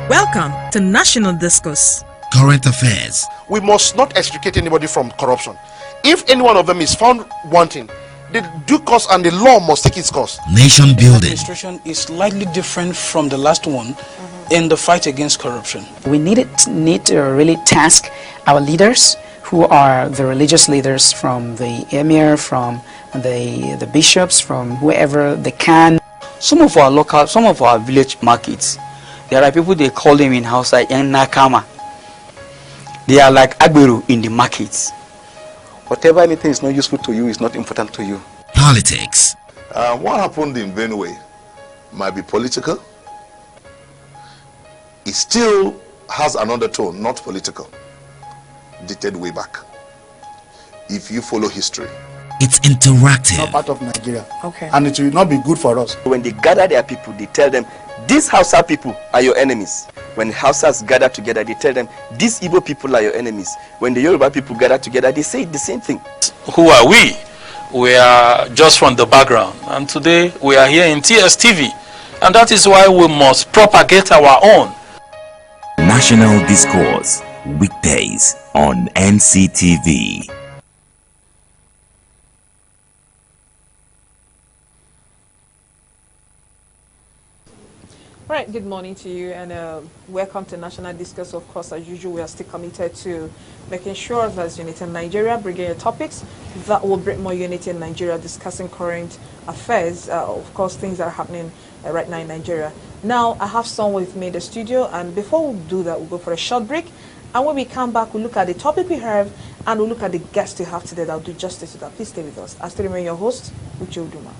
Welcome to National Discourse. Current affairs. We must not extricate anybody from corruption. If any one of them is found wanting, the due course and the law must take its course. Nation building. Administration is slightly different from the last one in the fight against corruption. We need to really task our leaders, who are the religious leaders, from the emir, from the bishops, from whoever they can. Some of our village markets, there are people, they call them in Hausa yang nakama. They are like agberu in the markets. Whatever anything is not useful to you is not important to you. Politics. What happened in Benue might be political. It still has an undertone, not political, dated way back. If you follow history. It's interactive. Not part of Nigeria. Okay. And it will not be good for us. When they gather their people, they tell them, these Hausa people are your enemies. When Hausas gather together, they tell them, these Igbo people are your enemies. When the Yoruba people gather together, they say the same thing. Who are we? We are just from the background, and today we are here in TSTV, and that is why we must propagate our own. National Discourse, weekdays on NCTV. All right, good morning to you, and welcome to National Discourse. Of course, as usual, we are still committed to making sure there's unity in Nigeria, bringing topics that will bring more unity in Nigeria, discussing current affairs, of course, things that are happening right now in Nigeria. Now, I have someone with me in the studio, and before we do that, we'll go for a short break. And when we come back, we'll look at the topic we have, and we'll look at the guests we have today that will do justice to that. Please stay with us. I still remain your host, Uche Uduma.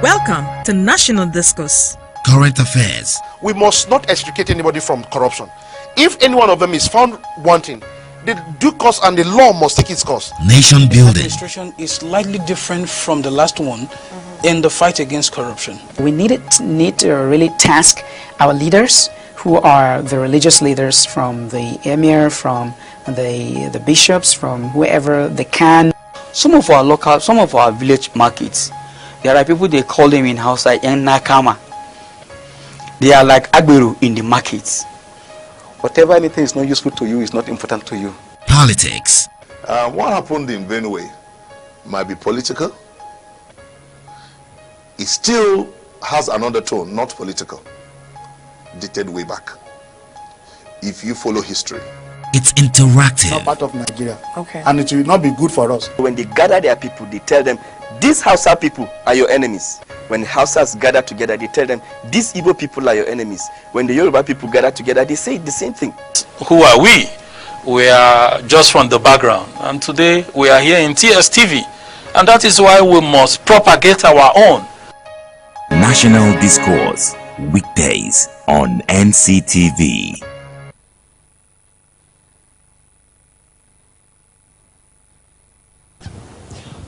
Welcome to National Discourse. Current affairs. We must not extricate anybody from corruption. If any one of them is found wanting, the due course and the law must take its course. Nation building. Administration is slightly different from the last one in the fight against corruption. We need to really task our leaders, who are the religious leaders, from the emir, from the bishops, from whoever they can. Some of our village markets, there are people, they call them in Hausa yang nakama. They are like agberu in the markets. Whatever anything is not useful to you is not important to you. Politics. What happened in Benue might be political. It still has an undertone, not political, dated way back. If you follow history. It's interactive. Not part of Nigeria. Okay. And it will not be good for us. When they gather their people, they tell them, these Hausa people are your enemies. When Hausas gather together, they tell them, these Igbo people are your enemies. When the Yoruba people gather together, they say the same thing. Who are we? We are just from the background, and today we are here in TSTV, and that is why we must propagate our own. National Discourse, weekdays on NCTV.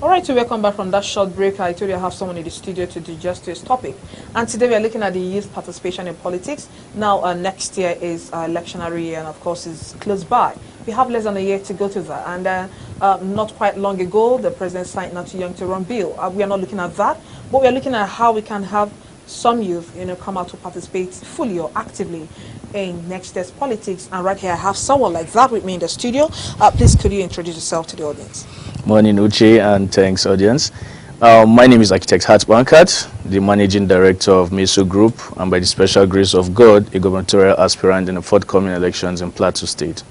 All right, so welcome back from that short break. I told you I have someone in the studio to do justice topic. And today we are looking at the youth participation in politics. Now, next year is electionary year, and of course it's close by. We have less than a year to go to that. And not quite long ago, the president signed Not Too Young to Run bill. We are not looking at that, but we are looking at how we can have some youth, come out to participate fully or actively in next year's politics. And right here, I have someone like that with me in the studio. Please, could you introduce yourself to the audience? Morning, Uche, and thanks, audience. My name is Architect Hart Bankat, the Managing Director of Meso Group, and by the special grace of God, a gubernatorial aspirant in the forthcoming elections in Plateau State.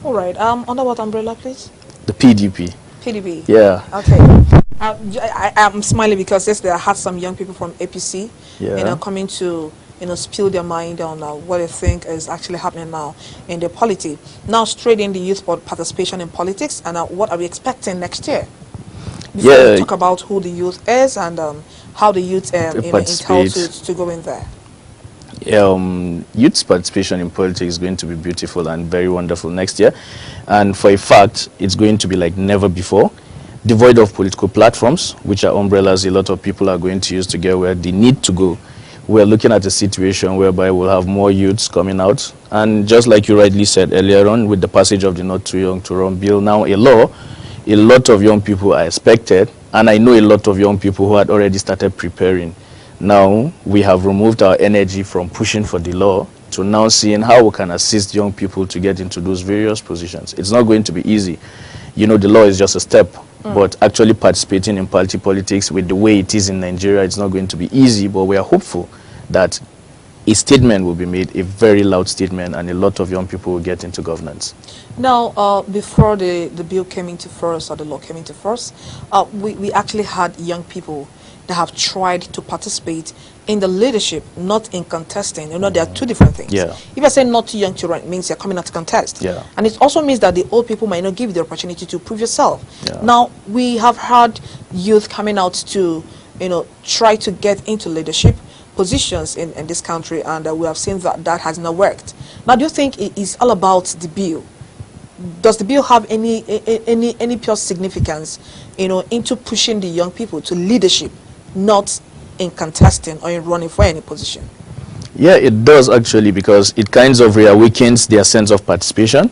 All right. Under what umbrella, please? The PDP. PDP? Yeah. Okay. I'm smiling because yesterday I had some young people from APC, coming to, spill their mind on what they think is actually happening now in the polity. Now, straight in the youth participation in politics, and what are we expecting next year? Before we talk about who the youth is and how the youth entails to go in there. Youth's participation in politics is going to be beautiful and very wonderful next year, and for a fact, it's going to be like never before. Devoid of political platforms, which are umbrellas a lot of people are going to use to get where they need to go. We're looking at a situation whereby we'll have more youths coming out. And just like you rightly said earlier on, with the passage of the Not Too Young to Run bill, now a law, a lot of young people are expected, and I know a lot of young people who had already started preparing. Now we have removed our energy from pushing for the law to now seeing how we can assist young people to get into those various positions. It's not going to be easy. You know, the law is just a step, but actually participating in party politics with the way it is in Nigeria, it's not going to be easy, but we are hopeful that a statement will be made, a very loud statement, and a lot of young people will get into governance. Now, before the bill came into force, or the law came into force, we actually had young people that have tried to participate in the leadership, not in contesting. You know, there are two different things. Yeah. If I say not too young to run, it means you're coming out to contest. Yeah. And it also means that the old people might not give you the opportunity to prove yourself. Yeah. Now, we have had youth coming out to, you know, try to get into leadership positions in this country, and we have seen that that has not worked. Now, do you think it is all about the bill? Does the bill have any pure significance, you know, into pushing the young people to leadership, not in contesting or in running for any position? Yeah, it does actually, because it kind of reawakens their sense of participation.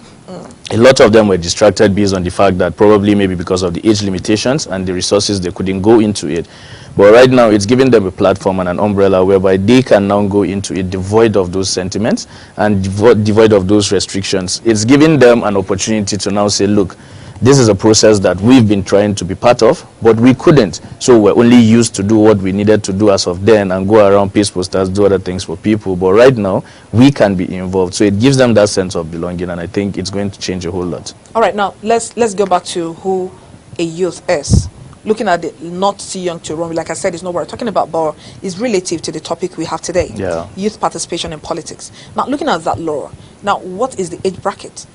A lot of them were distracted based on the fact that probably maybe because of the age limitations and the resources, they couldn't go into it. But right now, it's giving them a platform and an umbrella whereby they can now go into it devoid of those sentiments and devoid of those restrictions. It's giving them an opportunity to now say, look, this is a process that we've been trying to be part of, but we couldn't. So we're only used to do what we needed to do as of then and go around, paste posters, do other things for people. But right now, we can be involved. So it gives them that sense of belonging, and I think it's going to change a whole lot. All right, now let's go back to who a youth is. Looking at it, not too young to run, like I said, it's not what we're talking about, but it's relative to the topic we have today. Yeah. Youth participation in politics. Now, looking at that law, now what is the age bracket?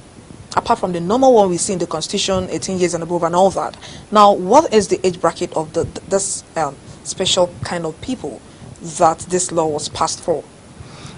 Apart from the normal one we see in the Constitution, 18 years and above and all that. Now, what is the age bracket of this special kind of people that this law was passed for?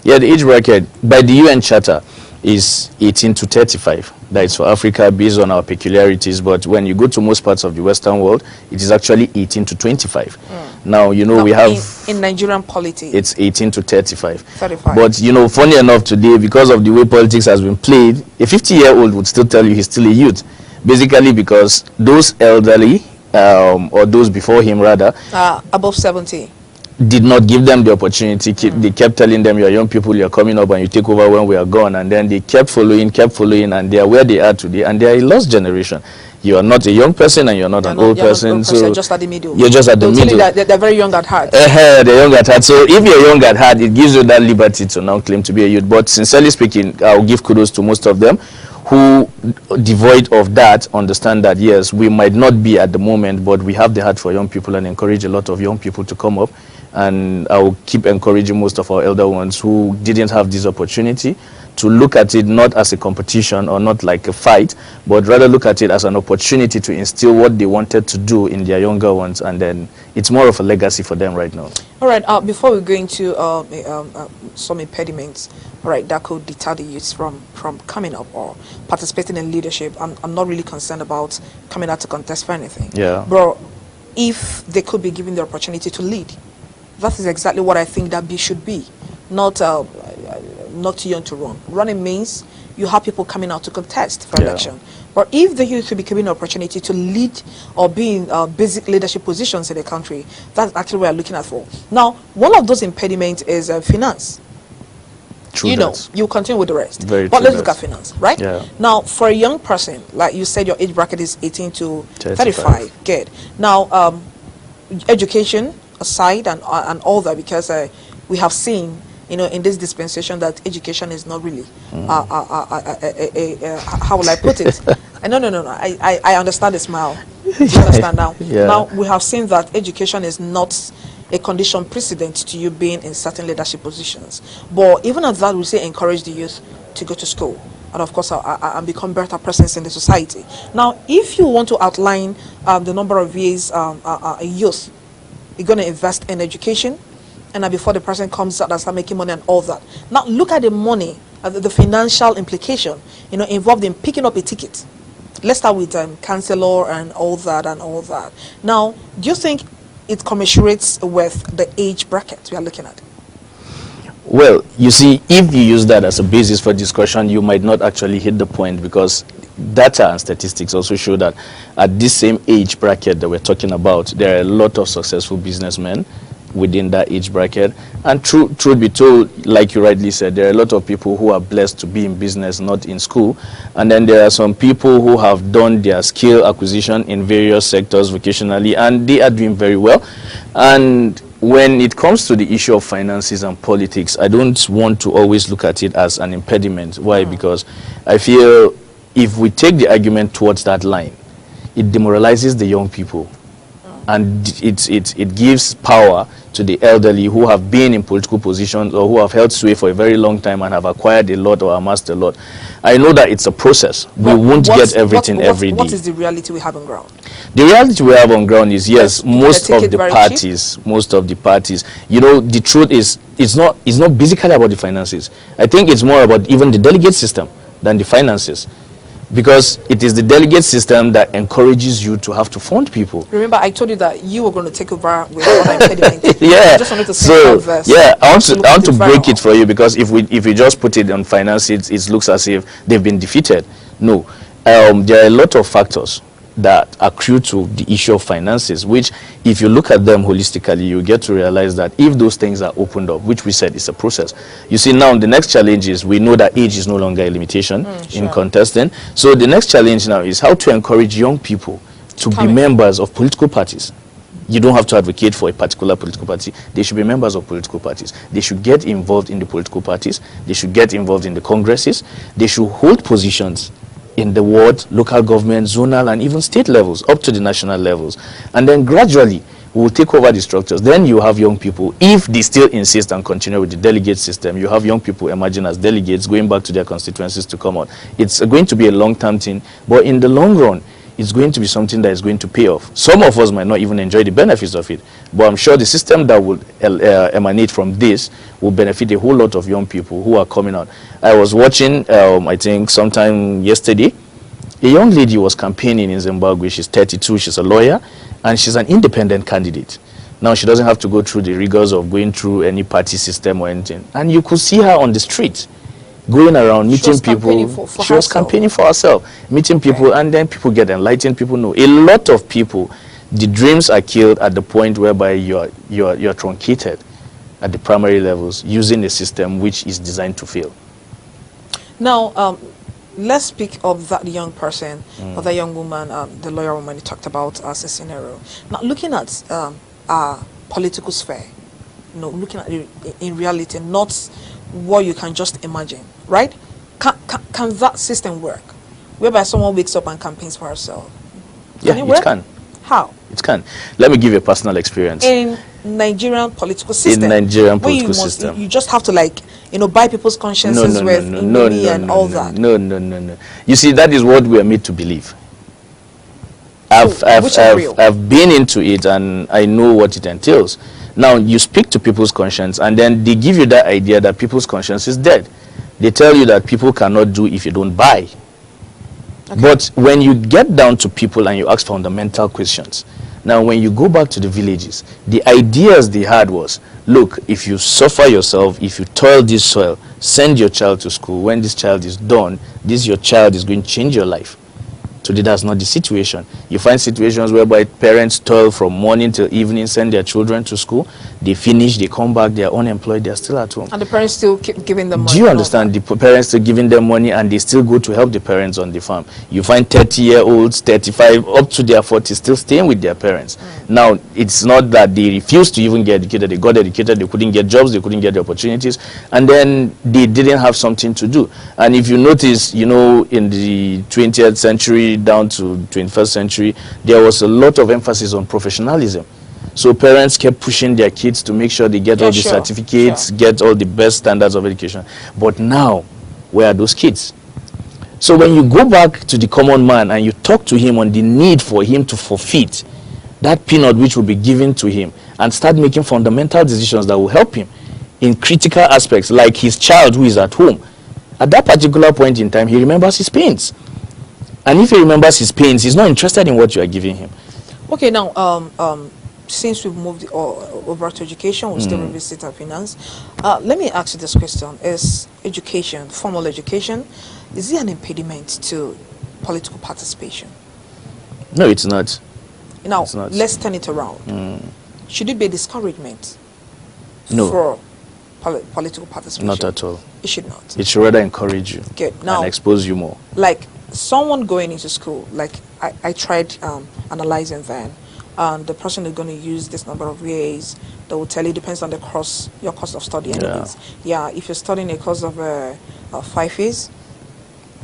Yeah, the age bracket by the UN Charter is 18 to 35. That is for Africa based on our peculiarities, but when you go to most parts of the Western world, it is actually 18 to 25. Now, you know, now, we have... In Nigerian politics, it's 18 to 35. 35. But, you know, funny enough today, because of the way politics has been played, a 50-year-old would still tell you he's still a youth. Basically because those elderly, or those before him rather... above 70. Did not give them the opportunity. They kept telling them, you're young people, you're coming up and you take over when we are gone. And then they kept following, and they are where they are today. And they are a lost generation. You are not a young person and you're not an old person. So you're just at the middle. You're just at the middle. They're very young at heart. They're young at heart. So if you're young at heart, it gives you that liberty to now claim to be a youth. But sincerely speaking, I'll give kudos to most of them who, devoid of that, understand that, yes, we might not be at the moment, but we have the heart for young people and encourage a lot of young people to come up. And I will keep encouraging most of our elder ones who didn't have this opportunity to look at it not as a competition or not like a fight, but rather look at it as an opportunity to instill what they wanted to do in their younger ones, and then it's more of a legacy for them right now. All right, before we go into some impediments, all right, that could deter the youths from coming up or participating in leadership, I'm not really concerned about coming out to contest for anything. Yeah. But if they could be given the opportunity to lead, that is exactly what I think that should be. Not too young to run. Running means you have people coming out to contest for election. But if the youth will be given an opportunity to lead or be in basic leadership positions in the country, that's actually what we're looking at for. Now, one of those impediments is finance. True, you know, you continue with the rest. Very but true, let's look at finance, right? Yeah. Now, for a young person, like you said, your age bracket is 18 to 35. Good. Now, education aside and all that, because we have seen, you know, in this dispensation that education is not really how will I put it? No. I understand the smile. Do you understand now? Yeah. Now we have seen that education is not a condition precedent to you being in certain leadership positions. But even at that, we say encourage the youth to go to school and of course and become better persons in the society. Now, if you want to outline the number of ways a youth is going to invest in education, and before the person comes out and start making money and all that. Now look at the money, the financial implication, you know, involved in picking up a ticket. Let's start with counselor and all that. Now, do you think it commensurates with the age bracket we are looking at? Well, you see, if you use that as a basis for discussion, you might not actually hit the point, because data and statistics also show that at this same age bracket that we're talking about, there are a lot of successful businessmen within that age bracket. And truth be told, like you rightly said, there are a lot of people who are blessed to be in business, not in school. And then there are some people who have done their skill acquisition in various sectors vocationally, and they are doing very well. And when it comes to the issue of finances and politics, I don't want to always look at it as an impediment. Why? Because I feel if we take the argument towards that line, it demoralizes the young people. And it gives power to the elderly who have been in political positions or who have held sway for a very long time and have acquired a lot or amassed a lot. I know that it's a process. We won't get everything every day. What is the reality we have on ground? The reality we have on ground is, yes, most of the parties, you know, the truth is, it's not basically about the finances. I think it's more about even the delegate system than the finances. Because it is the delegate system that encourages you to have to fund people. Remember, I told you that you were going to take over with other impediment. Yeah. I just wanted to say so, yeah, I want to break it for you, because if we just put it on finance, it looks as if they've been defeated. No. There are a lot of factors that accrue to the issue of finances, which if you look at them holistically, you get to realize that if those things are opened up, which we said is a process. You see, now the next challenge is, we know that age is no longer a limitation in contesting. So the next challenge now is how to encourage young people to be members of political parties. You don't have to advocate for a particular political party. They should be members of political parties. They should get involved in the political parties. They should get involved in the congresses. They should hold positions in the ward, local government, zonal, and even state levels, up to the national levels. And then gradually, we will take over the structures. Then you have young people, if they still insist and continue with the delegate system, you have young people emerging as delegates, going back to their constituencies to come out. It's going to be a long-term thing, but in the long run, it's going to be something that is going to pay off. Some of us might not even enjoy the benefits of it, but I'm sure the system that will emanate from this will benefit a whole lot of young people who are coming out. I was watching, I think sometime yesterday, a young lady was campaigning in Zimbabwe. She's 32, she's a lawyer, and she's an independent candidate. Now she doesn't have to go through the rigors of going through any party system or anything. And you could see her on the street, going around meeting people. She was campaigning for herself, meeting people, and then people get enlightened. People know. A lot of people, the dreams are killed at the point whereby you're truncated at the primary levels using a system which is designed to fail. Now, let's speak of that young person, or that young woman, the lawyer woman you talked about as a scenario. Now, looking at our political sphere, you know, looking at it in reality, not what you can just imagine, right? Can that system work, whereby someone wakes up and campaigns for herself? Yeah, it can. How? It can. Let me give you a personal experience. In Nigerian political system. In Nigerian political system. You just have to, like, you know, buy people's consciences with money and all that. No. You see, that is what we are made to believe. I've been into it, and I know what it entails. Now, you speak to people's conscience, and then they give you that idea that people's conscience is dead. They tell you that people cannot do if you don't buy. Okay. But when you get down to people and you ask fundamental questions, now when you go back to the villages, the ideas they had was, look, if you suffer yourself, if you toil this soil, send your child to school. When this child is done, your child is going to change your life. Today, that's not the situation. You find situations whereby parents toil from morning till evening, send their children to school. They finish, they come back, they are unemployed, they are still at home. And the parents still keep giving them money. Do you understand? The parents still giving them money, and they still go to help the parents on the farm. You find 30-year-olds, 35, up to their 40s, still staying with their parents. Now, it's not that they refused to even get educated. They got educated, they couldn't get jobs, they couldn't get the opportunities, and then they didn't have something to do. And if you notice, you know, in the 20th century down to 21st century, there was a lot of emphasis on professionalism. So parents kept pushing their kids to make sure they get all the certificates, get all the best standards of education. But now, where are those kids? So when you go back to the common man and you talk to him on the need for him to forfeit that peanut which will be given to him and start making fundamental decisions that will help him in critical aspects, like his child who is at home, at that particular point in time, he remembers his pains. And if he remembers his pains, he's not interested in what you are giving him. Okay, now, since we've moved over to education, we'll still revisit our finance. Let me ask you this question. Is education, formal education, is it an impediment to political participation? No, it's not. Now, it's not. let's turn it around. should it be a discouragement No. for political participation? Not at all. It should not. It should rather encourage you Good. Now, and expose you more. like someone going into school, like I tried analyzing then, and the person is going to use this number of years. They will tell you depends on the course, your course of study. Anyways, yeah. If you're studying a course of 5 years,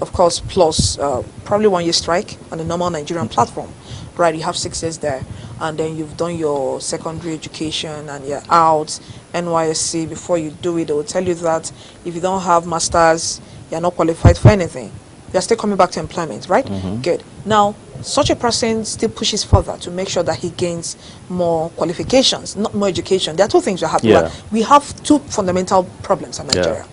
of course, plus probably 1 year strike on the normal Nigerian platform, right? You have 6 years there, and then you've done your secondary education, and you're out NYSC. Before you do it, they will tell you that if you don't have masters, you're not qualified for anything. You're still coming back to employment, right? Good. Now, such a person still pushes further to make sure that he gains more qualifications, not more education. There are two things we have. Yeah. We have two fundamental problems in Nigeria.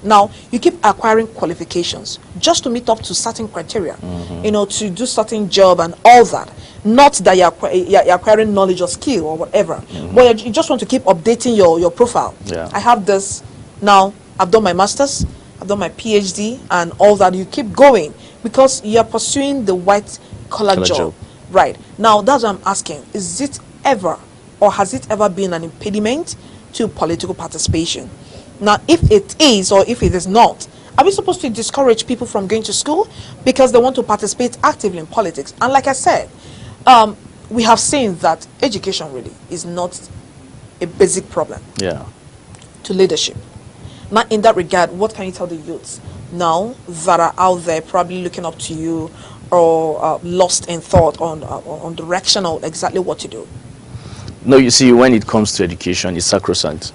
Now, you keep acquiring qualifications just to meet up to certain criteria, you know, to do certain job and all that. Not that you're acquiring knowledge or skill or whatever, but you just want to keep updating your profile. I have this, now I've done my master's, I've done my PhD and all that. You keep going because you're pursuing the white collar job. Right. Now, that's what I'm asking. Is it ever, or has it ever been an impediment to political participation? Now, if it is or if it is not, are we supposed to discourage people from going to school because they want to participate actively in politics? And like I said, we have seen that education really is not a basic problem to leadership. Now, in that regard, what can you tell the youths now that are out there probably looking up to you or lost in thought on direction or exactly what to do? No, you see, when it comes to education, it's sacrosanct.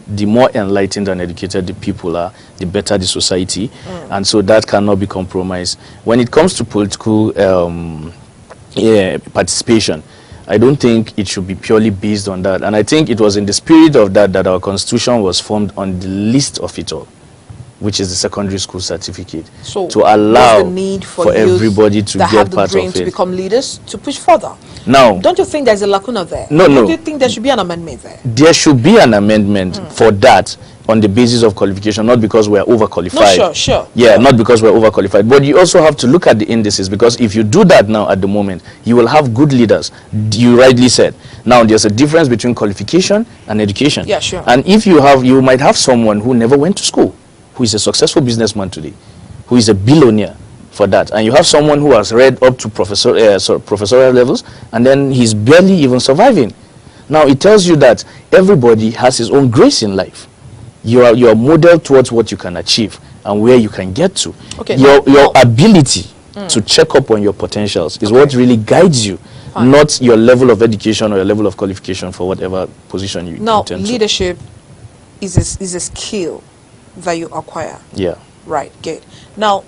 The more enlightened and educated the people are, the better the society, and so that cannot be compromised. When it comes to political participation, I don't think it should be purely based on that. And I think it was in the spirit of that that our constitution was formed on the least of it all, which is the secondary school certificate, so to allow the need for everybody to that get have the part dream of to it. become leaders to push further. Now, don't you think there's a lacuna there? No. Do you think there should be an amendment there? There should be an amendment for that on the basis of qualification, not because we're overqualified. No, sure. Yeah, not because we're overqualified. But you also have to look at the indices, because if you do that now at the moment, you will have good leaders. You rightly said. Now, there's a difference between qualification and education. Yeah, sure. And if you might have someone who never went to school, who is a successful businessman today, who is a billionaire for that. And you have someone who has read up to professorial levels, and then he's barely even surviving. Now, it tells you that everybody has his own grace in life. You are modeled towards what you can achieve and where you can get to. Okay, your ability to check up on your potentials is what really guides you, not your level of education or your level of qualification for whatever position you intend to. Leadership is a skill that you acquire. Yeah. Right, good. Now,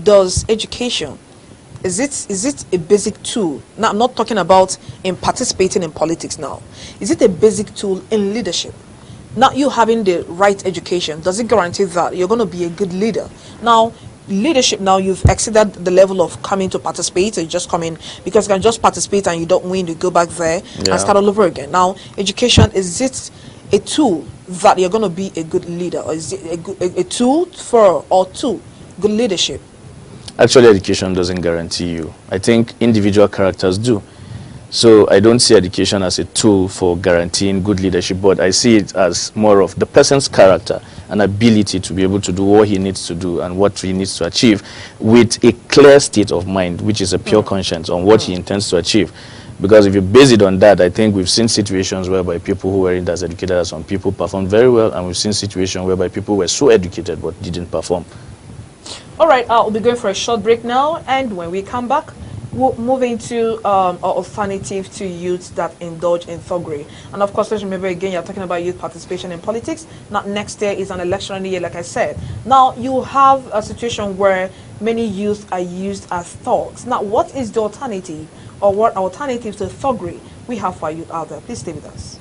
does education, is it a basic tool? Now, I'm not talking about in participating in politics now. Is it a basic tool in leadership? Not you having the right education, does it guarantee that you're going to be a good leader? Now, leadership, now you've exceeded the level of coming to participate, or you just come in because you can just participate and you don't win, you go back there and start all over again. Now, education, is it a tool that you're going to be a good leader, or is it a tool for good leadership? Actually, education doesn't guarantee you. I think individual characters do. So I don't see education as a tool for guaranteeing good leadership, but I see it as more of the person's character and ability to be able to do what he needs to do and what he needs to achieve with a clear state of mind, which is a pure conscience on what he intends to achieve. Because if you base it on that, I think we've seen situations whereby people who weren't as educated as some people performed very well, and we've seen situations whereby people were so educated but didn't perform. All right, we'll be going for a short break now, and when we come back, we'll move into an alternative to youths that indulge in thuggery. And of course, let's remember again, you're talking about youth participation in politics. Now, next year is an election year, like I said. Now, you have a situation where many youth are used as thugs. Now, what is the alternative, or what alternatives to thuggery we have for youth out there? Please stay with us.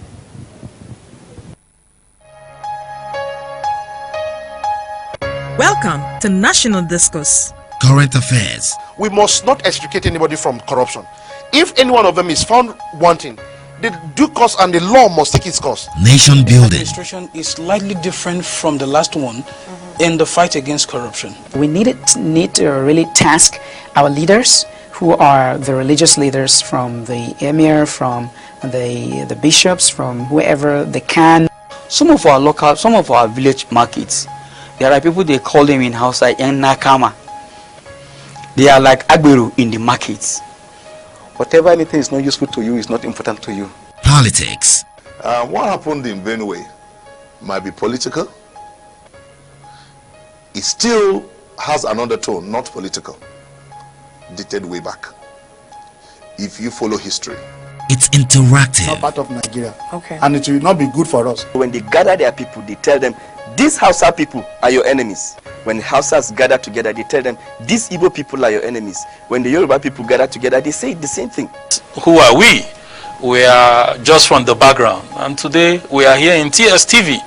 Welcome to National Discourse. Current affairs. We must not extricate anybody from corruption. If any one of them is found wanting, the due course and the law must take its course. Nation building. Administration is slightly different from the last one in the fight against corruption. We need to really task our leaders who are the religious leaders, from the emir, from the bishops, from whoever they can. Some of our village markets, there are people, they call them in Hausa yang nakama. They are like agberu in the markets. Whatever anything is not useful to you is not important to you. Politics. What happened in Benue might be political. It still has an undertone, not political, dated way back. If you follow history, it's interactive. Not part of Nigeria. Okay. And it will not be good for us. When they gather their people, they tell them, these Hausa people are your enemies. When Hausas gather together, they tell them, these Igbo people are your enemies. When the Yoruba people gather together, they say the same thing. Who are we? We are just from the background. And today we are here in TSTV.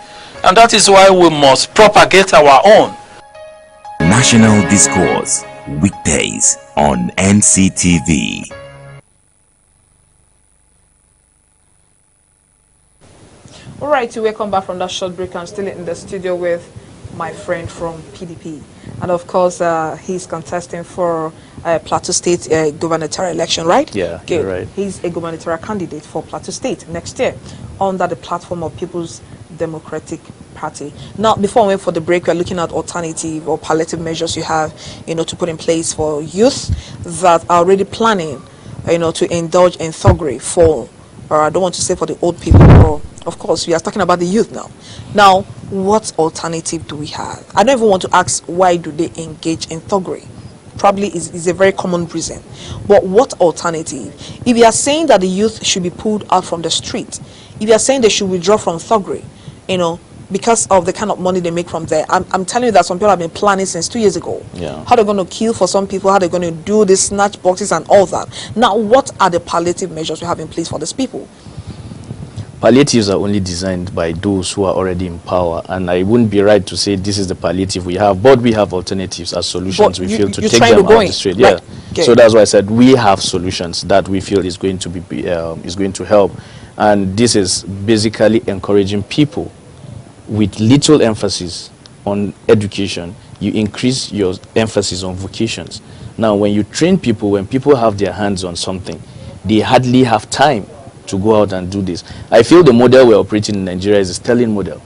And that is why we must propagate our own. National Discourse, weekdays on NCTV. All right, welcome back from that short break. I'm still in the studio with my friend from PDP. And of course, he's contesting for Plateau State gubernatorial election, right? Yeah, okay. You're right. He's a gubernatorial candidate for Plateau State next year under the platform of People's Democratic Party. Now, before we went for the break, we're looking at alternative or palliative measures you have, to put in place for youth that are already planning, to indulge in thuggery for, or I don't want to say for the old people, or of course, we are talking about the youth now. Now, what alternative do we have? I don't even want to ask why do they engage in thuggery. Probably is a very common reason. But what alternative? If you are saying that the youth should be pulled out from the street, if you are saying they should withdraw from thuggery, because of the kind of money they make from there, I'm telling you that some people have been planning since 2 years ago. Yeah. How they're going to kill for some people, how they're going to do this snatch boxes and all that. Now, what are the palliative measures we have in place for these people? Palliatives are only designed by those who are already in power, and I wouldn't be right to say this is the palliative we have, but we have alternatives as solutions we feel to take them out the street. Right. Yeah. Okay. So that's why I said we have solutions that we feel is going to help, and this is basically encouraging people with little emphasis on education. You increase your emphasis on vocations. Now, when you train people, when people have their hands on something, they hardly have time to go out and do this. I feel the model we're operating in Nigeria is a sterling model,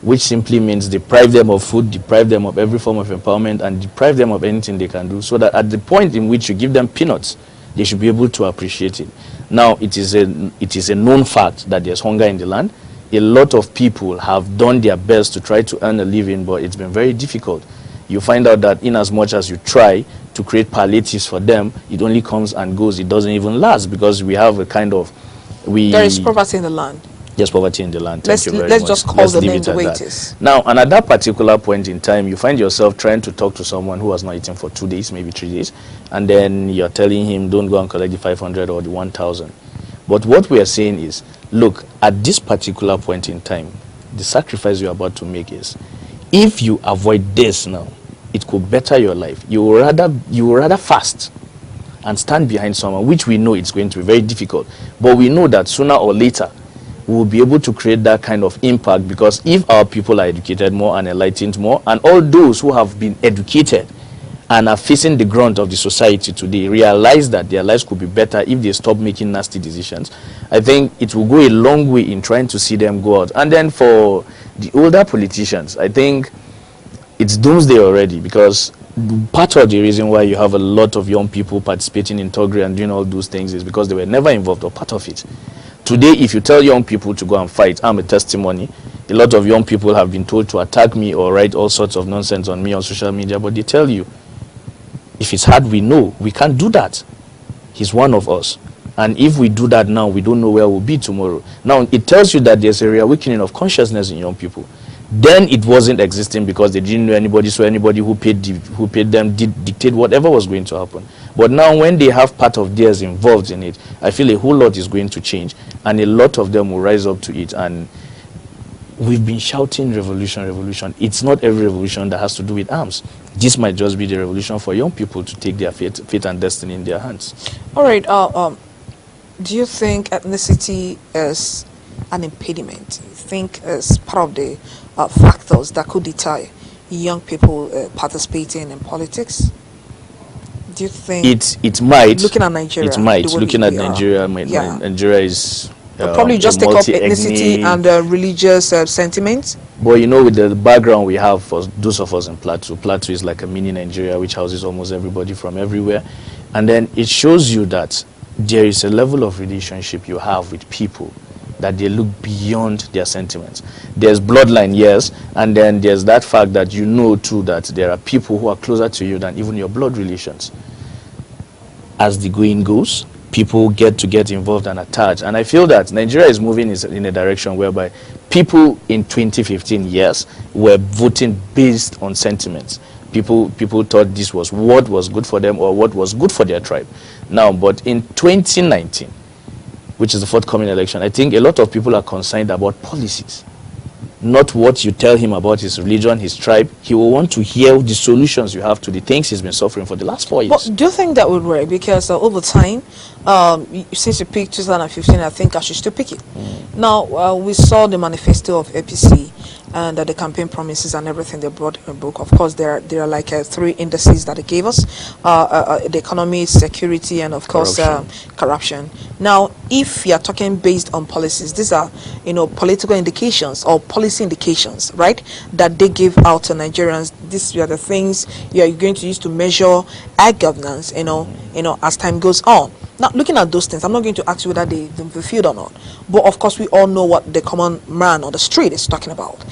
which simply means deprive them of food, deprive them of every form of empowerment, and deprive them of anything they can do, so that at the point in which you give them peanuts, they should be able to appreciate it. Now, it is a known fact that there's hunger in the land. A lot of people have done their best to try to earn a living, but it's been very difficult. You find out that in as much as you try to create palliatives for them, it only comes and goes. It doesn't even last, because we have a kind of there is poverty in the land. Yes, poverty in the land. Let's just call the name the way it is. Now, and at that particular point in time, you find yourself trying to talk to someone who has not eaten for 2 days, maybe 3 days, and then you're telling him, don't go and collect the 500 or the 1,000. But what we are saying is, look, at this particular point in time, the sacrifice you're about to make is, if you avoid this now, it could better your life. You will rather fast and stand behind someone, which we know it's going to be very difficult. But we know that sooner or later, we will be able to create that kind of impact, because if our people are educated more and enlightened more, and all those who have been educated and are facing the grunt of the society today realize that their lives could be better if they stop making nasty decisions, I think it will go a long way in trying to see them go out. And then for the older politicians, I think it's doomsday already, because part of the reason why you have a lot of young people participating in thuggery and doing all those things is because they were never involved or part of it. Today, if you tell young people to go and fight, I'm a testimony. A lot of young people have been told to attack me or write all sorts of nonsense on me on social media, but they tell you, if it's hard, we know we can't do that. He's one of us. And if we do that now, we don't know where we'll be tomorrow. Now, it tells you that there's a reawakening of consciousness in young people. Then it wasn't existing because they didn't know anybody, so anybody who paid them did dictate whatever was going to happen. But now when they have part of theirs involved in it, I feel a whole lot is going to change, and a lot of them will rise up to it. And we've been shouting revolution, revolution. It's not every revolution that has to do with arms. This might just be the revolution for young people to take their fate and destiny in their hands. All right. Do you think ethnicity is an impediment? You think as part of the factors that could deter young people participating in politics? do you think it might looking at Nigeria? It might the way looking we at are? Nigeria. Yeah. Nigeria is probably just a take up multi-ethnic, ethnicity and religious sentiments. But you know, with the background we have for those of us in Plateau is like a mini Nigeria which houses almost everybody from everywhere. And then it shows you that there is a level of relationship you have with people that they look beyond their sentiments. There's bloodline, yes, and then there's that fact that you know too that there are people who are closer to you than even your blood relations. As the going goes, people get involved and attached. And I feel that Nigeria is moving in a direction whereby people in 2015, yes, were voting based on sentiments. People thought this was what was good for them or what was good for their tribe. Now, but in 2019, which is the forthcoming election, I think a lot of people are concerned about policies, not what you tell him about his religion, his tribe. He will want to hear the solutions you have to the things he's been suffering for the last 4 years. But do you think that would work? Because over time, since you picked 2015, I think I should still pick it. Now, we saw the manifesto of APC and the campaign promises and everything they brought in a book. Of course, there are like 3 indices that they gave us: the economy, security, and of course corruption. Now, if you are talking based on policies, these are political indications or policy indications, right? That they give out to Nigerians. These are the things you are going to use to measure our governance. As time goes on. Now, looking at those things, I'm not going to ask you whether they fulfilled or not. But of course, we all know what the common man on the street is talking about.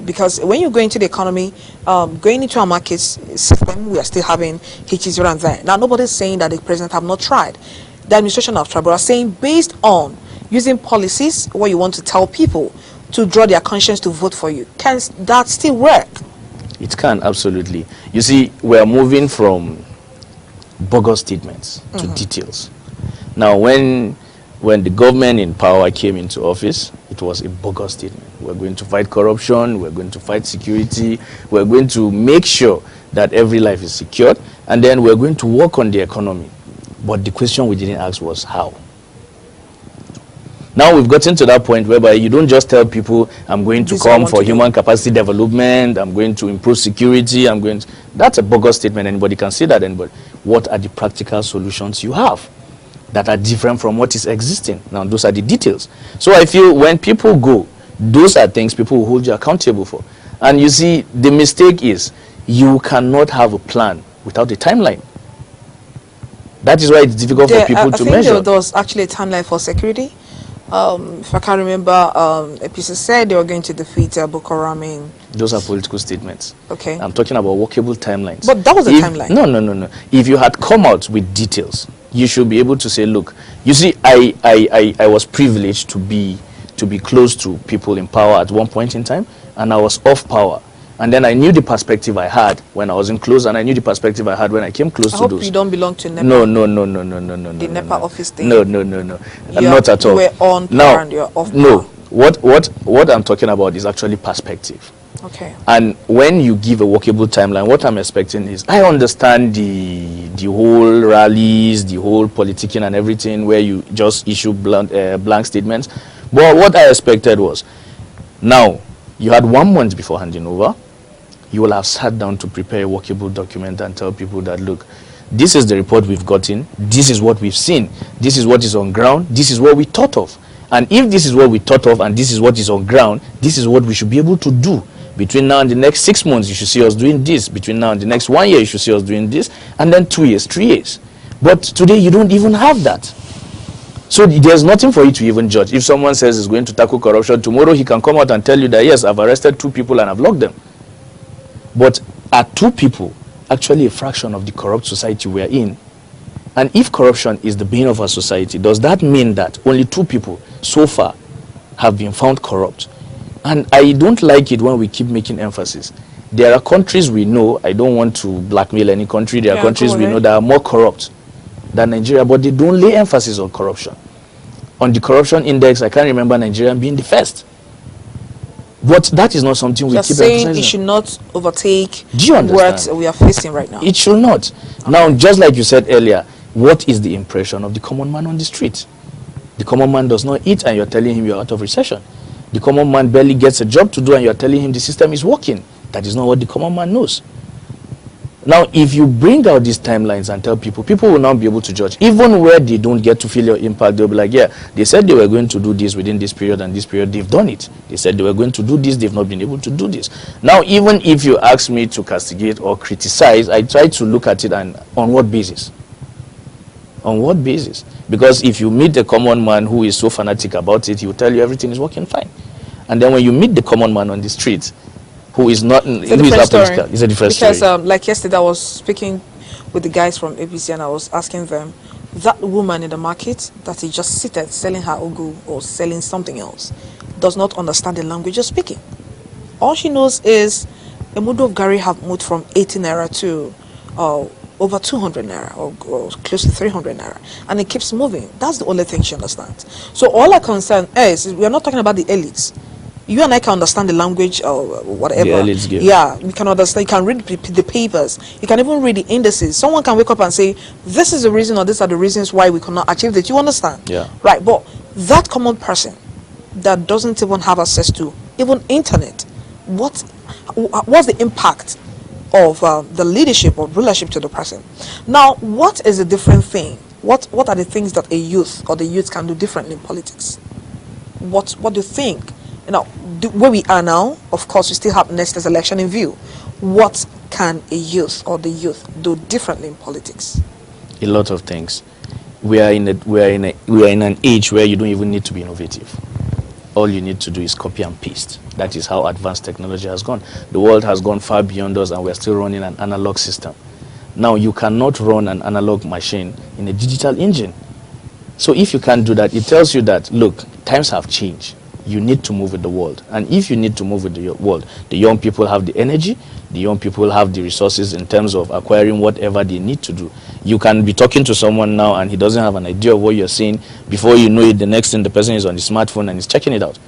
Because when you go into the economy, going into our markets system, we are still having hitches here and there. Now, nobody's saying that the president have not tried. The administration have tried, but are saying based on using policies, what you want to tell people to draw their conscience to vote for you. Can that still work? It can, absolutely. You see, we are moving from bogus statements to details. Now, when the government in power came into office, it was a bogus statement. We're going to fight corruption, we're going to fight security, we're going to make sure that every life is secured, and then we're going to work on the economy. But the question we didn't ask was how. Now we've gotten to that point whereby you don't just tell people, I'm going to come for human capacity development, I'm going to improve security, that's a bogus statement. Anybody can say that. What are the practical solutions you have that are different from what is existing? Now, those are the details. So I feel when people go, those are things people will hold you accountable for. And you see, the mistake is you cannot have a plan without a timeline. That is why it's difficult for people to measure. I think there was actually a timeline for security. If I can remember, APC said they were going to defeat Boko Haram. Those are political statements. Okay. I'm talking about workable timelines. But that was a timeline. No. If you had come out with details, you should be able to say, look, you see, I was privileged to be close to people in power at one point in time, and I was off power. And then I knew the perspective I had when I wasn't close, and I knew the perspective I had when I came close to those. I hope you don't belong to NEPA. No. The NEPA office thing. No. Not at all. You were on power and you're off power. No. What I'm talking about is actually perspective. Okay. And when you give a workable timeline, what I'm expecting is, I understand the whole rallies, the whole politicking and everything where you just issue blank statements. But what I expected was, now, you had 1 month before handing over. You will have sat down to prepare a workable document and tell people that, look, this is the report we've gotten, this is what we've seen, this is what is on ground, this is what we thought of. And if this is what we thought of and this is what is on ground, this is what we should be able to do. Between now and the next 6 months, you should see us doing this. Between now and the next 1 year, you should see us doing this. And then 2 years, 3 years. But today, you don't even have that. So there's nothing for you to even judge. If someone says he's going to tackle corruption, tomorrow he can come out and tell you that, yes, I've arrested 2 people and I've locked them. But are 2 people actually a fraction of the corrupt society we're in? And if corruption is the bane of our society, does that mean that only 2 people so far have been found corrupt? And I don't like it when we keep making emphasis. There are countries we know, I don't want to blackmail any country, there are countries we know that are more corrupt than Nigeria, but they don't lay emphasis on corruption. On the corruption index, I can't remember Nigeria being the first. But that is not something we keep emphasizing. It should not overtake what we are facing right now. It should not. Okay. Now, just like you said earlier, what is the impression of the common man on the street? The common man does not eat and you're telling him you're out of recession. The common man barely gets a job to do and you're telling him the system is working. That is not what the common man knows. Now, if you bring out these timelines and tell people, people will now be able to judge. Even where they don't get to feel your impact, they'll be like, yeah, they said they were going to do this within this period and this period, they've done it. They said they were going to do this, they've not been able to do this. Now, even if you ask me to castigate or criticize, I try to look at it and on what basis? On what basis? Because if you meet a common man who is so fanatic about it, he will tell you everything is working fine. And then when you meet the common man on the street, who is not, who is not political, it's a different because, story. like yesterday, I was speaking with the guys from ABC and I was asking them, that woman in the market that is just seated selling her ugu or selling something else does not understand the language you're speaking. All she knows is a mudu of gari have moved from 80 naira to over 200 naira or close to 300 naira, and it keeps moving. That's the only thing she understands. So all our concern is we are not talking about the elites. You and I can understand the language or whatever. The elites give. Yeah, we can understand. You can read the papers. You can even read the indices. Someone can wake up and say, this is the reason or these are the reasons why we cannot achieve that. You understand? Yeah. Right, but that common person that doesn't even have access to even internet, what's the impact of the leadership or rulership to the person? Now, what is a different thing? What are the things that a youth or the youth can do differently in politics? What do you think? You know, where we are now, of course, we still have next year's election in view. What can a youth or the youth do differently in politics? A lot of things. We are in an age where you don't even need to be innovative. All you need to do is copy and paste. That is how advanced technology has gone. The world has gone far beyond us, and we're still running an analog system. Now, you cannot run an analog machine in a digital engine. So if you can't do that, it tells you that, look, times have changed. You need to move with the world. And if you need to move with the world, the young people have the energy, the young people have the resources in terms of acquiring whatever they need to do. You can be talking to someone now and he doesn't have an idea of what you're saying. Before you know it, the next thing, the person is on the smartphone and is checking it out.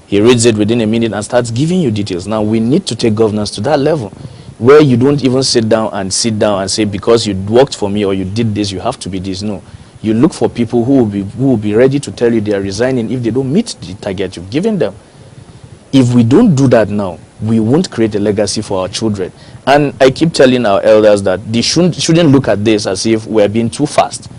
He reads it within a minute and starts giving you details. Now, we need to take governance to that level where you don't even sit down and say, because you worked for me or you did this, you have to be this. No. You look for people who will be ready to tell you they are resigning if they don't meet the target you've given them. If we don't do that now, we won't create a legacy for our children. And I keep telling our elders that they shouldn't look at this as if we're being too fast.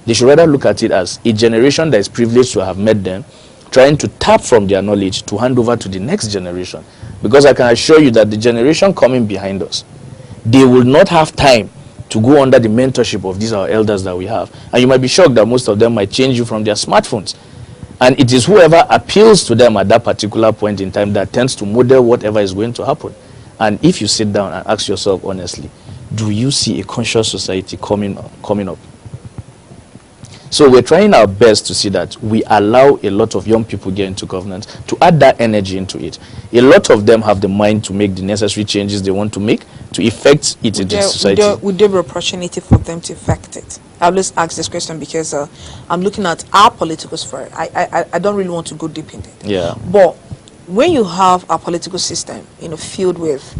They should rather look at it as a generation that is privileged to have met them, trying to tap from their knowledge to hand over to the next generation. Because I can assure you that the generation coming behind us, they will not have time to go under the mentorship of these our elders that we have. And you might be shocked that most of them might change you from their smartphones. And it is whoever appeals to them at that particular point in time that tends to model whatever is going to happen. And if you sit down and ask yourself honestly, do you see a conscious society coming up? So we're trying our best to see that we allow a lot of young people get into governance, to add that energy into it. A lot of them have the mind to make the necessary changes they want to make to effect it in society. Would there be opportunity for them to effect it? I always ask this question because I'm looking at our political sphere. I don't really want to go deep in it. Yeah. But when you have a political system, filled with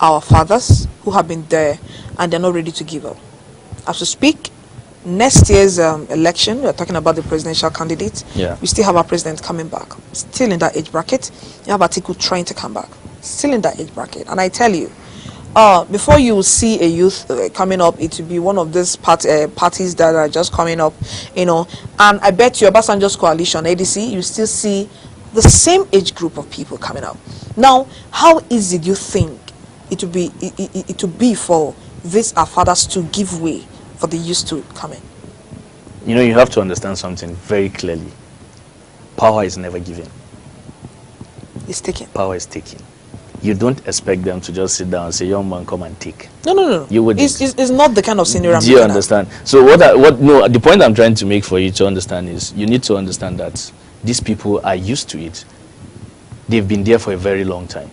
our fathers who have been there and they're not ready to give up. As we speak, next year's election, we're talking about the presidential candidates. Yeah. We still have our president coming back, still in that age bracket. You have Atiku trying to come back, still in that age bracket. And I tell you, before you see a youth coming up, it will be one of these parties that are just coming up, And I bet you, Obasanjo's coalition, ADC, you still see the same age group of people coming up. Now, how easy do you think it will be for these our fathers to give way for the youth to come in? You have to understand something very clearly. Power is never given. It's taken. Power is taken. You don't expect them to just sit down and say, young man, come and take. No. You wouldn't. It's not the kind of scenario I'm Do you looking understand? So the point I'm trying to make for you to understand is you need to understand that these people are used to it. They've been there for a very long time.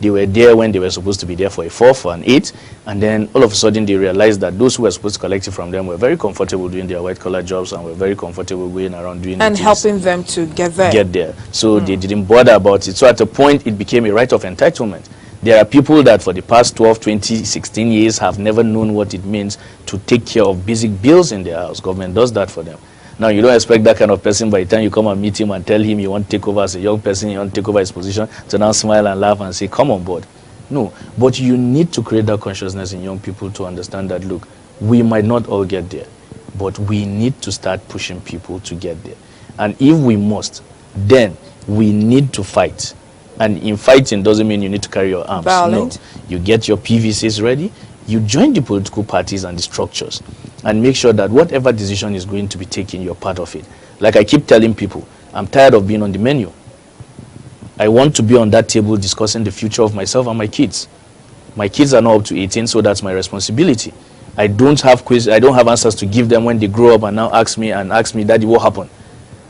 They were there when they were supposed to be there for a 4, for an 8, and then all of a sudden they realized that those who were supposed to collect it from them were very comfortable doing their white-collar jobs and were very comfortable going around doing and helping them to get there. So they didn't bother about it. So at a point, it became a right of entitlement. There are people that for the past 12, 20, 16 years have never known what it means to take care of basic bills in their house. Government does that for them. Now, you don't expect that kind of person by the time you come and meet him and tell him you want to take over as a young person, you want to take over his position, to now smile and laugh and say, come on board. No, but you need to create that consciousness in young people to understand that, look, we might not all get there, but we need to start pushing people to get there. And if we must, then we need to fight. And in fighting doesn't mean you need to carry your arms. Violent. No, you get your PVCs ready, you join the political parties and the structures, and make sure that whatever decision is going to be taken, you're part of it. Like I keep telling people, I'm tired of being on the menu. I want to be on that table discussing the future of myself and my kids. My kids are now up to 18, so that's my responsibility. I don't have answers to give them when they grow up and now ask me, Daddy, what happened?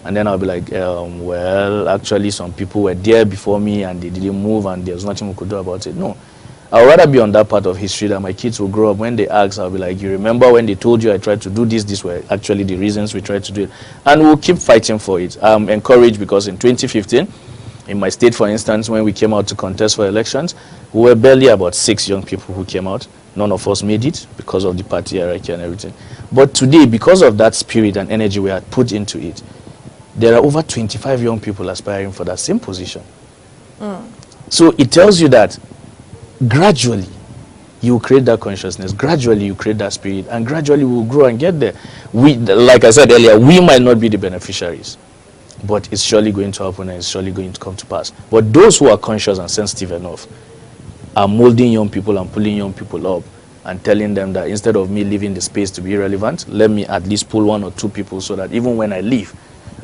And then I'll be like, well, actually some people were there before me and they didn't move and there's nothing we could do about it. No. I'd rather be on that part of history that my kids will grow up. When they ask, I'll be like, you remember when they told you I tried to do this? These were actually the reasons we tried to do it. And we'll keep fighting for it. I'm encouraged because in 2015, in my state, for instance, when we came out to contest for elections, we were barely about 6 young people who came out. None of us made it because of the party hierarchy and everything. But today, because of that spirit and energy we had put into it, there are over 25 young people aspiring for that same position. So it tells you that gradually you create that consciousness, gradually you create that spirit, and gradually we'll grow and get there. We, like I said earlier, we might not be the beneficiaries, but it's surely going to happen and it's surely going to come to pass. But those who are conscious and sensitive enough are molding young people and pulling young people up and telling them that instead of me leaving the space to be irrelevant, let me at least pull 1 or 2 people so that even when I leave,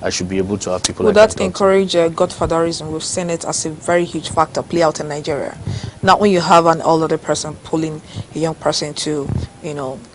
I should be able to have people. Would that encourage godfatherism? We've seen it as a very huge factor play out in Nigeria. Now, when you have an older person pulling a young person to,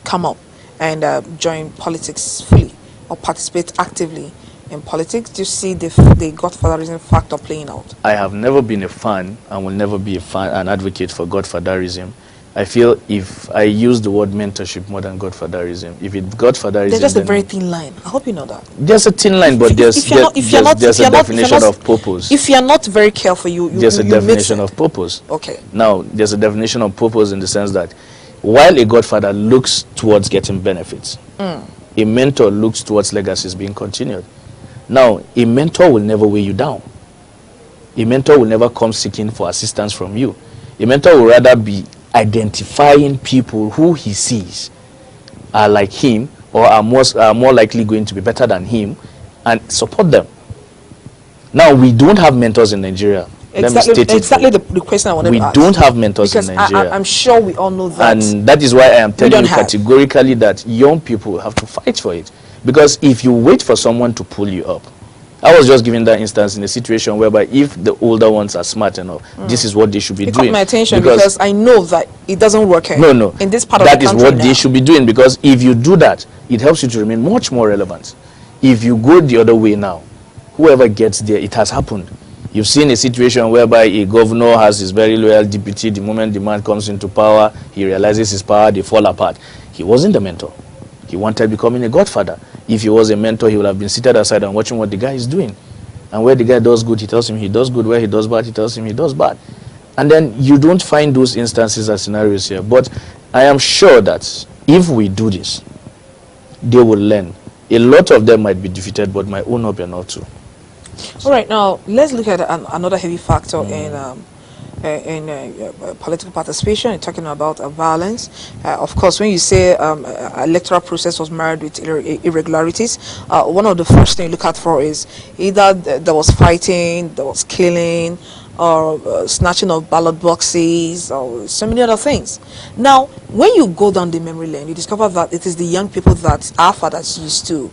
come up and join politics fully or participate actively in politics, do you see the godfatherism factor playing out? I have never been a fan and will never be an advocate for godfatherism. I feel if I use the word mentorship more than godfatherism, if it's godfatherism, there's just a very thin line. I hope you know that. There's a thin line, but there's a definition of purpose. If you're not very careful, there's a definition of purpose. Okay. Now, there's a definition of purpose in the sense that while a godfather looks towards getting benefits, a mentor looks towards legacies being continued. Now, a mentor will never weigh you down. A mentor will never come seeking for assistance from you. A mentor will rather be identifying people who he sees are like him or are more likely going to be better than him and support them. Now, we don't have mentors in Nigeria. Exactly the question I wanted to ask. We don't have mentors in Nigeria. I'm sure we all know that. And that is why I am telling you categorically that young people have to fight for it. Because if you wait for someone to pull you up, I was just giving that instance in a situation whereby if the older ones are smart enough, this is what they should be doing. It caught my attention because I know that it doesn't work here. No. In this part of the country that is what they should be doing, because if you do that, it helps you to remain much more relevant. If you go the other way now, whoever gets there, it has happened. You've seen a situation whereby a governor has his very loyal deputy. The moment the man comes into power, he realizes his power, they fall apart. He wasn't the mentor. He wanted becoming a godfather. If he was a mentor, he would have been seated aside and watching what the guy is doing. And where the guy does good, he tells him he does good. Where he does bad, he tells him he does bad. And then you don't find those instances as scenarios here. But I am sure that if we do this, they will learn. A lot of them might be defeated, but my own hope are not too. All right, now let's look at another heavy factor in political participation. You're talking about violence. Of course, when you say electoral process was marred with irregularities, one of the first things you look out for is either there was fighting, there was killing, or snatching of ballot boxes, or so many other things. Now, when you go down the memory lane, you discover that it is the young people that our fathers used to,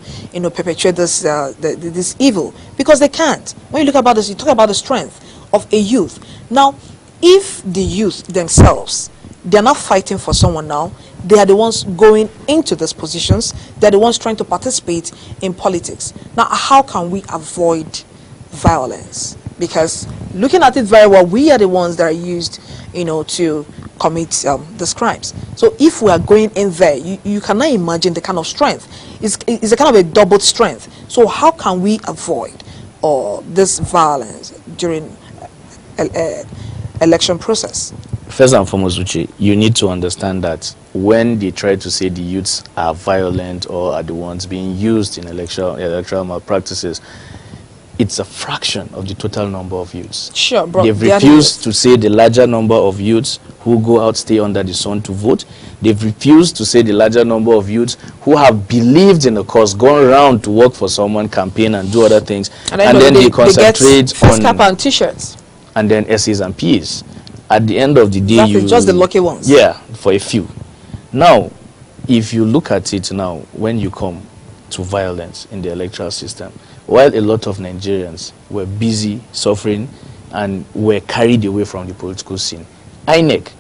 perpetuate this this evil, because they can't. When you look about this, you talk about the strength of a youth. Now, if the youth themselves, they're not fighting for someone now, they are the ones going into these positions, they're the ones trying to participate in politics. Now, how can we avoid violence? Because looking at it very well, we are the ones that are used, to commit these crimes. So if we are going in there, you cannot imagine the kind of strength. It's a kind of a double strength. So how can we avoid this violence during election process? First and foremost, Uche, you need to understand that when they try to say the youths are violent or are the ones being used in electoral malpractices, it's a fraction of the total number of youths. Sure, bro. They've refused to say the larger number of youths who go out, stay under the sun to vote. They've refused to say the larger number of youths who have believed in the cause, gone around to work for someone, campaign and do other things, and then they concentrate on cap and t-shirts, and then S's and P's. At the end of the day, exactly, just the lucky ones. Yeah, for a few. Now, if you look at it now, when you come to violence in the electoral system, while a lot of Nigerians were busy suffering and were carried away from the political scene, INEC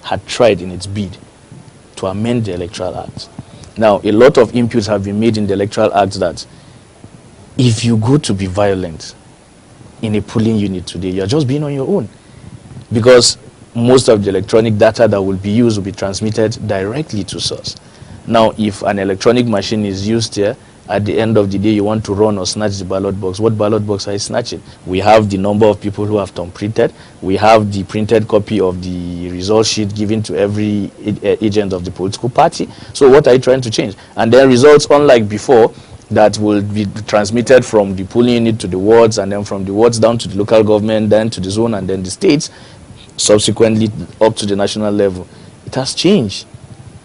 had tried in its bid to amend the Electoral Act. Now, a lot of inputs have been made in the Electoral Act that if you go to be violent in a polling unit today, you're just being on your own, because most of the electronic data that will be used will be transmitted directly to source. Now, if an electronic machine is used here, at the end of the day, you want to run or snatch the ballot box. What ballot box are you snatching? We have the number of people who have thumb printed. We have the printed copy of the result sheet given to every agent of the political party. So what are you trying to change? And then results, unlike before, that will be transmitted from the polling unit to the wards, and then from the wards down to the local government, then to the zone, and then the states, subsequently up to the national level. It has changed.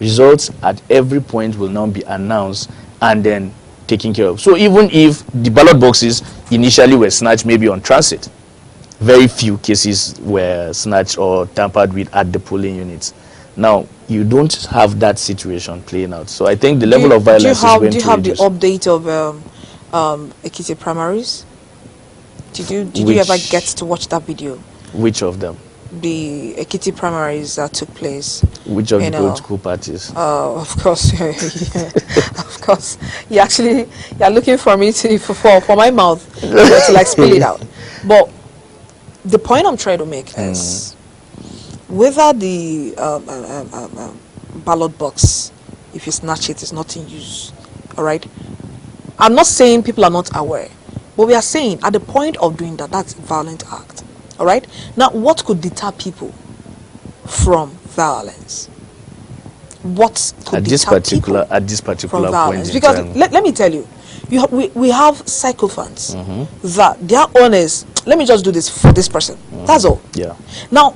Results at every point will now be announced and then taken care of. So even if the ballot boxes initially were snatched maybe on transit, very few cases were snatched or tampered with at the polling units. Now, you don't have that situation playing out. So I think the level of violence is going to reduce. Do you have the update of Ekiti primaries? Did you ever get to watch that video? Which of them? The Ekiti primaries that took place. Which of the political parties? Of course, yeah, of course. You're looking for me to for my mouth to like spill it out. But the point I'm trying to make is whether the ballot box, if you snatch it, is not in use. All right. I'm not saying people are not aware, but we are saying at the point of doing that, that's a violent act. All right. Now, what could deter people from violence? What could deter people at this particular from violence? point? Because let me tell you, we have psychophants that their own is, let me just do this for this person. That's all. Yeah. Now,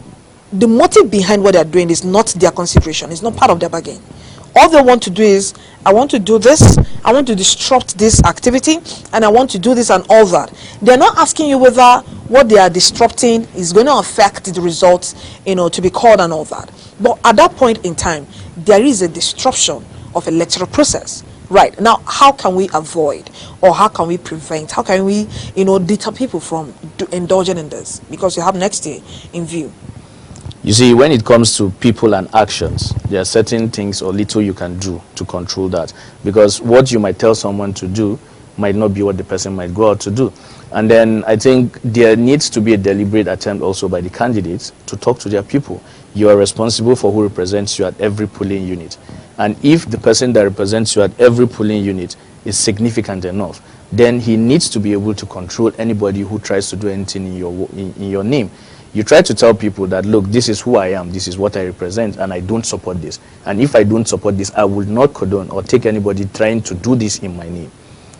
the motive behind what they're doing is not their consideration. It's not part of their bargain. All they want to do is, I want to do this, I want to disrupt this activity, and I want to do this and all that. They're not asking you whether what they are disrupting is going to affect the results, to be called and all that. But at that point in time, there is a disruption of electoral process. Right. Now, how can we avoid, or how can we prevent, how can we, deter people from indulging in this? Because you have next year in view. You see, when it comes to people and actions, there are certain things or little you can do to control that. Because what you might tell someone to do might not be what the person might go out to do. And then I think there needs to be a deliberate attempt also by the candidates to talk to their people. You are responsible for who represents you at every polling unit. And if the person that represents you at every polling unit is significant enough, then he needs to be able to control anybody who tries to do anything in your name. You try to tell people that, look, this is who I am, this is what I represent, and I don't support this. And if I don't support this, I will not condone or take anybody trying to do this in my name.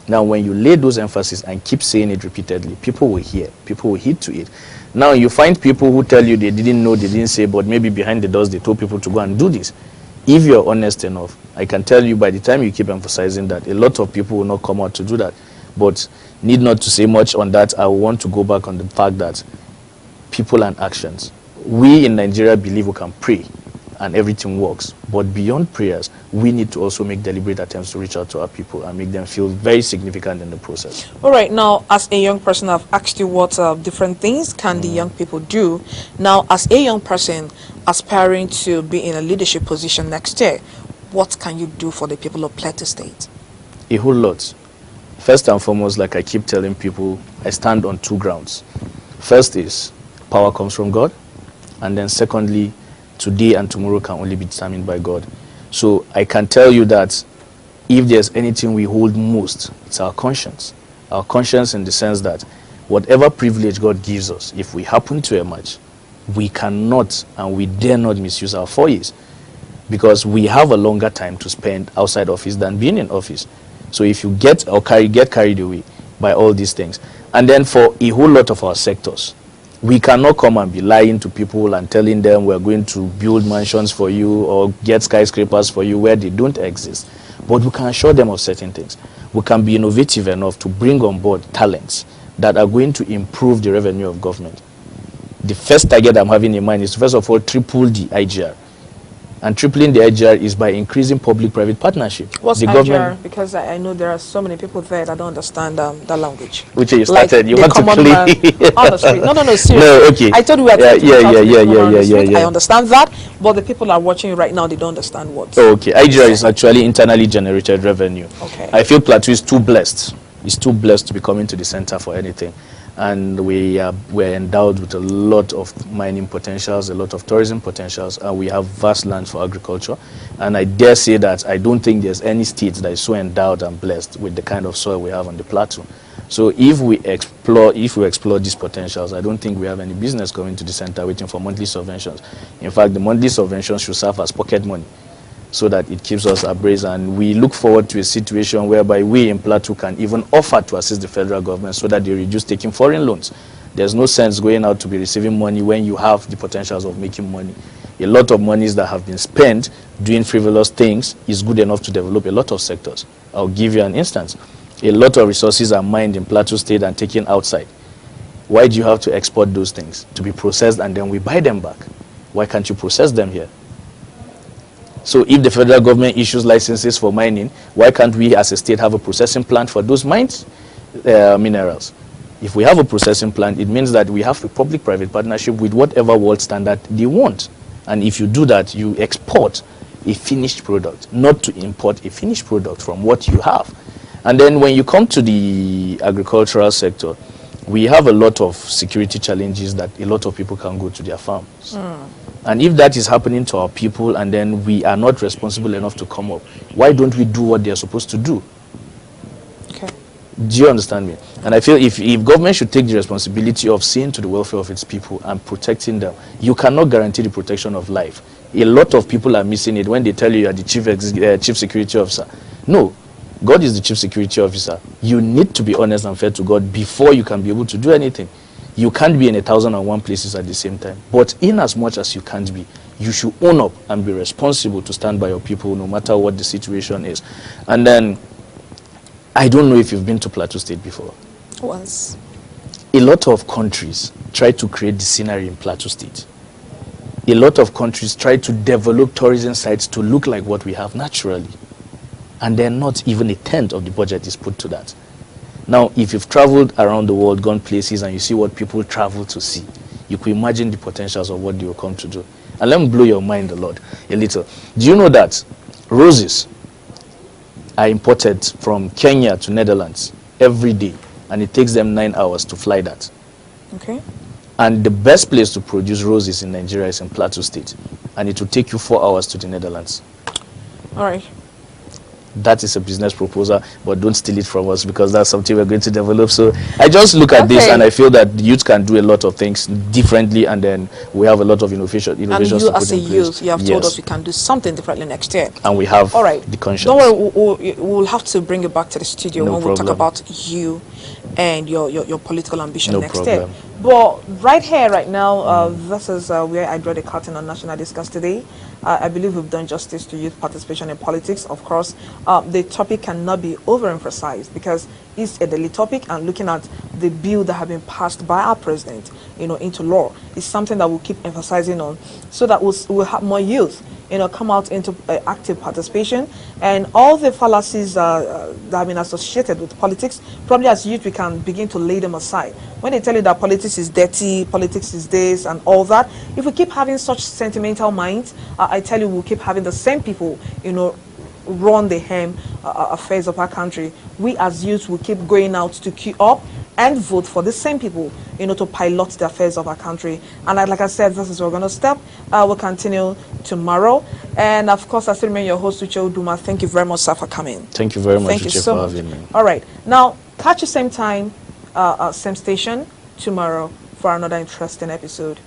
Now, when you lay those emphasis and keep saying it repeatedly, people will hear, people will heed to it. Now, you find people who tell you they didn't know, they didn't say, but maybe behind the doors they told people to go and do this. If you're honest enough, I can tell you by the time you keep emphasizing that, a lot of people will not come out to do that. But need not to say much on that. I want to go back on the fact that people and actions. We in Nigeria believe we can pray and everything works. But beyond prayers, we need to also make deliberate attempts to reach out to our people and make them feel very significant in the process. All right. Now, as a young person, I've asked you what different things can the young people do. Now, as a young person aspiring to be in a leadership position next year, what can you do for the people of Plateau State? A whole lot. First and foremost, like I keep telling people, I stand on two grounds. First is power comes from God, and then secondly, today and tomorrow can only be determined by God. So I can tell you that if there's anything we hold most, it's our conscience. Our conscience in the sense that whatever privilege God gives us, if we happen to emerge, we cannot and we dare not misuse our 4 years, because we have a longer time to spend outside office than being in office. So if you get carried away by all these things, And then for a whole lot of our sectors, we cannot come and be lying to people and telling them we're going to build mansions for you or get skyscrapers for you where they don't exist. But we can assure them of certain things. We can be innovative enough to bring on board talents that are going to improve the revenue of government. The first target I'm having in mind is to, first of all, triple the IGR. And tripling the IGR is by increasing public-private partnership. What's the IGR? Government, Because I know there are so many people there that don't understand that language. which you started, you want to play. On the street. No, seriously. No, okay. I told you we are yeah. I understand that, but the people are watching right now, they don't understand what. Okay, IGR is actually internally generated revenue. Okay. I feel Plateau is too blessed. It's too blessed to be coming to the center for anything. And we're endowed with a lot of mining potentials, a lot of tourism potentials, and we have vast lands for agriculture. And I dare say that I don't think there's any state that is so endowed and blessed with the kind of soil we have on the plateau. So if we explore these potentials, I don't think we have any business coming to the center waiting for monthly subventions. In fact, the monthly subventions should serve as pocket money, so that it keeps us abreast, and we look forward to a situation whereby we in Plateau can even offer to assist the federal government so that they reduce taking foreign loans. There's no sense going out to be receiving money when you have the potentials of making money. A lot of monies that have been spent doing frivolous things is good enough to develop a lot of sectors. I'll give you an instance. A lot of resources are mined in Plateau State and taken outside. Why do you have to export those things? To be processed and then we buy them back. Why can't you process them here? So if the federal government issues licenses for mining, why can't we as a state have a processing plant for those mined minerals? If we have a processing plant, it means that we have a public-private partnership with whatever world standard they want. And if you do that, you export a finished product, not to import a finished product from what you have. And then when you come to the agricultural sector, we have a lot of security challenges that a lot of people can go to their farms. And if that is happening to our people and then we are not responsible enough to come up, why don't we do what they are supposed to do? Okay. Do you understand me? And I feel if government should take the responsibility of seeing to the welfare of its people and protecting them, you cannot guarantee the protection of life. A lot of people are missing it when they tell you are the chief security officer. No, God is the chief security officer. You need to be honest and fair to God before you can be able to do anything. You can't be in 1,001 places at the same time. But in as much as you can't be, you should own up and be responsible to stand by your people no matter what the situation is. And then, I don't know if you've been to Plateau State before. Once. A lot of countries try to create the scenery in Plateau State. A lot of countries try to develop tourism sites to look like what we have naturally. And then not even a tenth of the budget is put to that. Now, if you've traveled around the world, gone places, and you see what people travel to see, you could imagine the potentials of what they will come to do. And let me blow your mind a little. Do you know that roses are imported from Kenya to Netherlands every day, and it takes them 9 hours to fly that? Okay. And the best place to produce roses in Nigeria is in Plateau State, and it will take you 4 hours to the Netherlands. All right. That is a business proposal, but don't steal it from us because that's something we're going to develop. So I just look at this and I feel that the youth can do a lot of things differently, and then we have a lot of innovations and you as a youth, you have told us we can do something differently next year. And we have all right. The conscience. Don't worry, we'll have to bring you back to the studio when we talk about you and your political ambition next year. But right here, right now, this is where I draw the curtain on National Discourse today. I believe we've done justice to youth participation in politics. Of course, the topic cannot be overemphasized because it's a daily topic, and looking at the bill that have been passed by our president, into law is something that we'll keep emphasizing on, so that we'll have more youth, come out into active participation, and all the fallacies that have been associated with politics. Probably as youth, we can begin to lay them aside. When they tell you that politics is dirty, politics is this and all that, if we keep having such sentimental minds, I tell you, we'll keep having the same people, run the affairs of our country. We as youth will keep going out to queue up and vote for the same people, to pilot the affairs of our country. And like I said, this is where we're going to step. We'll continue tomorrow. And of course, I still remain your host, Uche Uduma. Thank you very much, sir, for coming. Thank you very much, Thank you so much for having me. All right. Now, catch you same time, same station tomorrow for another interesting episode.